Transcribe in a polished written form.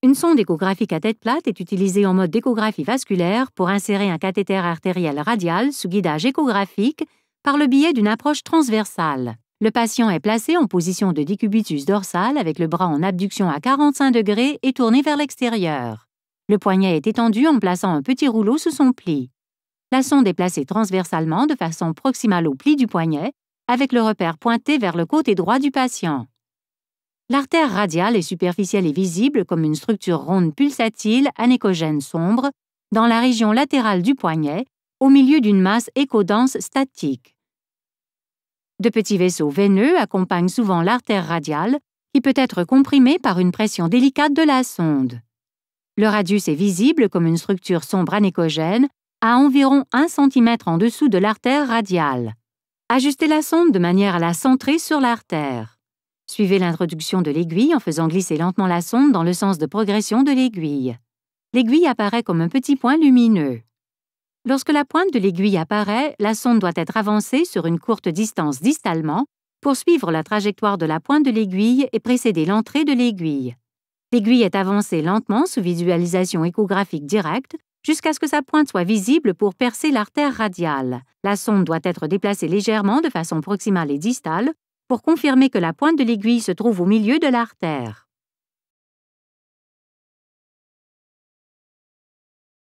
Une sonde échographique à tête plate est utilisée en mode d'échographie vasculaire pour insérer un cathéter artériel radial sous guidage échographique par le biais d'une approche transversale. Le patient est placé en position de décubitus dorsal avec le bras en abduction à 45 degrés et tourné vers l'extérieur. Le poignet est étendu en plaçant un petit rouleau sous son pli. La sonde est placée transversalement de façon proximale au pli du poignet, avec le repère pointé vers le côté droit du patient. L'artère radiale est superficielle et visible comme une structure ronde pulsatile anéchogène sombre dans la région latérale du poignet, au milieu d'une masse échodense statique. De petits vaisseaux veineux accompagnent souvent l'artère radiale, qui peut être comprimée par une pression délicate de la sonde. Le radius est visible comme une structure sombre anéchogène à environ 1 cm en dessous de l'artère radiale. Ajustez la sonde de manière à la centrer sur l'artère. Suivez l'introduction de l'aiguille en faisant glisser lentement la sonde dans le sens de progression de l'aiguille. L'aiguille apparaît comme un petit point lumineux. Lorsque la pointe de l'aiguille apparaît, la sonde doit être avancée sur une courte distance distalement pour suivre la trajectoire de la pointe de l'aiguille et précéder l'entrée de l'aiguille. L'aiguille est avancée lentement sous visualisation échographique directe jusqu'à ce que sa pointe soit visible pour percer l'artère radiale. La sonde doit être déplacée légèrement de façon proximale et distale pour confirmer que la pointe de l'aiguille se trouve au milieu de l'artère.